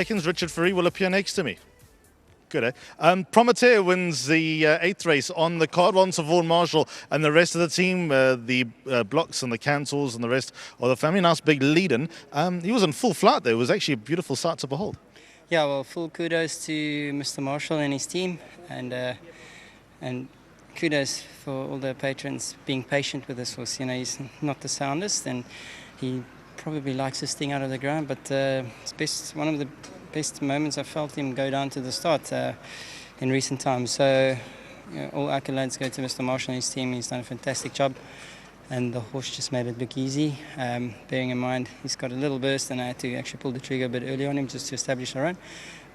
Seconds, Richard Furry will appear next to me. Good, eh? PROMETTERE wins the 8th race on the card. Once for Vaughan Marshall and the rest of the team, the blocks and the cancels and the rest of the family. Nice big lead-in. He was in full flight there. It was actually a beautiful sight to behold. Yeah, well, full kudos to Mr. Marshall and his team, and kudos for all the patrons being patient with this horse. You know, he's not the soundest, and he probably likes his thing out of the ground, but it's one of the best moments I felt him go down to the start in recent times. So all accolades go to Mr. Marshall and his team. He's done a fantastic job, and the horse just made it look easy. Bearing in mind he's got a little burst, and I had to actually pull the trigger a bit early on him just to establish a run.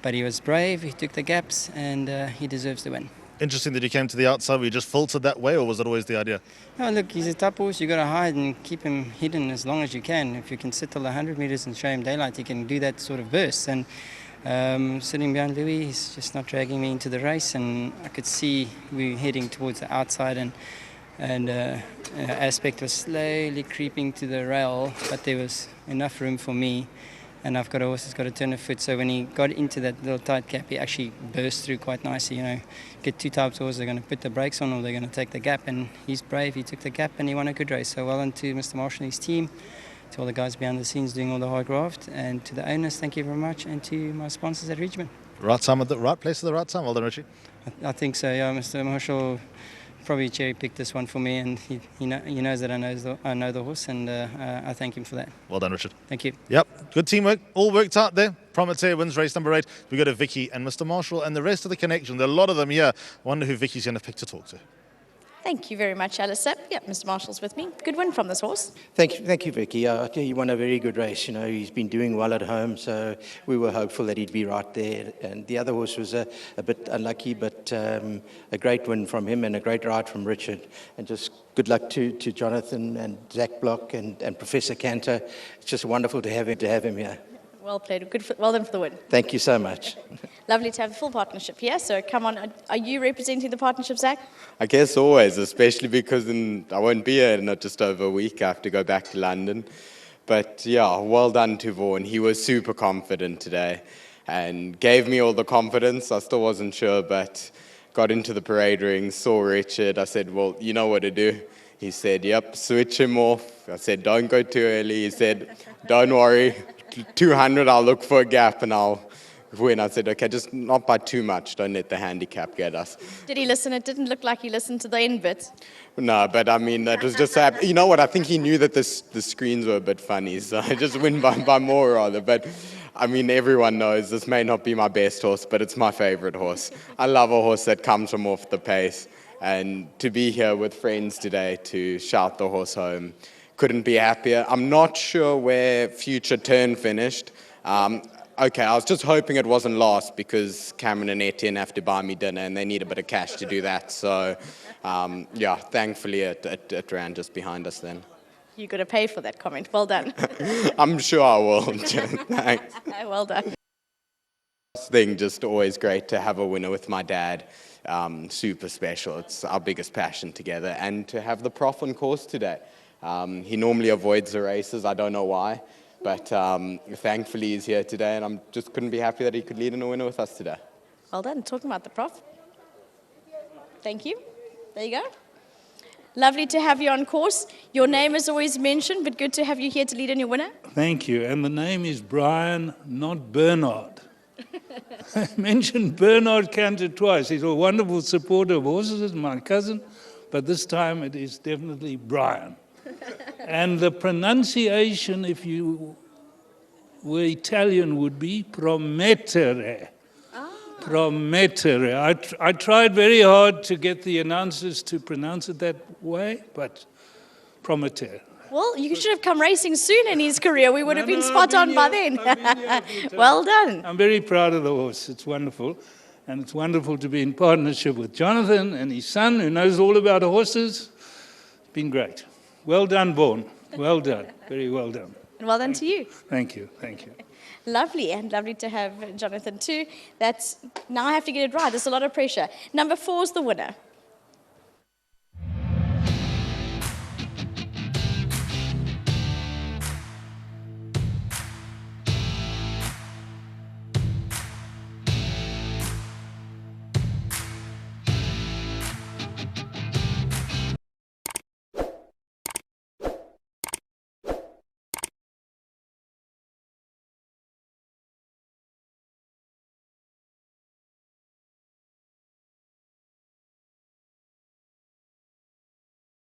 But he was brave, he took the gaps, and he deserves the win. Interesting that you came to the outside. Were you just filtered that way, or was it always the idea? No, look, he's a top horse. You've got to hide and keep him hidden as long as you can. If you can sit till 100 metres and show him daylight, you can do that sort of burst. And sitting behind Louis, he's just not dragging me into the race, and I could see we were heading towards the outside, and Aspect was slowly creeping to the rail, but there was enough room for me. And I've got a horse that's got a turn of foot, so when he got into that little tight gap, he actually burst through quite nicely. You know, get two types of horses, they're going to put the brakes on or they're going to take the gap, and he's brave, he took the gap and he won a good race. So well done to Mr. Marshall and his team, to all the guys behind the scenes doing all the hard graft, and to the owners, thank you very much, and to my sponsors at Richmond. Right time at the right place at the right time. Well done, Richie. I think so, yeah. Mr. Marshall probably cherry-picked this one for me, and he knows that I know the horse, and I thank him for that. Well done, Richard. Thank you. Yep, good teamwork. All worked out there. PROMETTERE wins race number 8. We go to Vicky and Mr. Marshall and the rest of the connection. There are a lot of them here. Wonder who Vicky's going to pick to talk to. Thank you very much, Alistair. Yeah, Mr. Marshall's with me. Good win from this horse. Thank you, Vicky. He won a very good race. You know, he's been doing well at home, so we were hopeful that he'd be right there. And the other horse was a bit unlucky, but a great win from him and a great ride from Richard. And just good luck to Jonathan and Zach Block and Professor Cantor. It's just wonderful to have him here. Well played. Well done for the win. Thank you so much. Lovely to have the full partnership here. So come on, are you representing the partnership, Zach? I guess always, especially because I won't be here in just over a week. I have to go back to London. But yeah, well done to Vaughan. He was super confident today and gave me all the confidence. I still wasn't sure, but got into the parade ring, saw Richard. I said, well, you know what to do. He said, yep, switch him off. I said, don't go too early. He said, don't worry, 200, I'll look for a gap and I'll win. I said, okay, just not by too much. Don't let the handicap get us. Did he listen? It didn't look like he listened to the end bit. No, but I mean, that was just, you know what, I think he knew that the screens were a bit funny, so I just win by more rather. But I mean, everyone knows this may not be my best horse, but it's my favorite horse. I love a horse that comes from off the pace. And to be here with friends today to shout the horse home, couldn't be happier. I'm not sure where Future Turn finished. Okay, I was just hoping it wasn't last because Cameron and Etienne have to buy me dinner and they need a bit of cash to do that. So, yeah, thankfully it ran just behind us then. You got to pay for that comment. Well done. I'm sure I will. Thanks. Well done. Thing, just always great to have a winner with my dad. Super special. It's our biggest passion together. And to have the prof on course today. He normally avoids the races. I don't know why. But thankfully he's here today, and I just couldn't be happy that he could lead in a winner with us today. Well done. Talking about the prof. Thank you. There you go. Lovely to have you on course. Your name is always mentioned, but good to have you here to lead in your winner. Thank you. And the name is Brian, not Bernard. I mentioned Bernard Cantor twice. He's a wonderful supporter of horses, my cousin, but this time it is definitely Brian. And the pronunciation, if you were Italian, would be PROMETTERE. PROMETTERE. I tried very hard to get the announcers to pronounce it that way, but PROMETTERE. Well, you should have come racing soon in his career. We would have been spot on by then. Well done. I'm very proud of the horse. It's wonderful. And it's wonderful to be in partnership with Jonathan and his son, who knows all about horses. It's been great. Well done, Vaughan. Well done. Very well done. And well done to you. Thank you. Thank you. Lovely, and lovely to have Jonathan too. Now I have to get it right. There's a lot of pressure. Number 4 is the winner.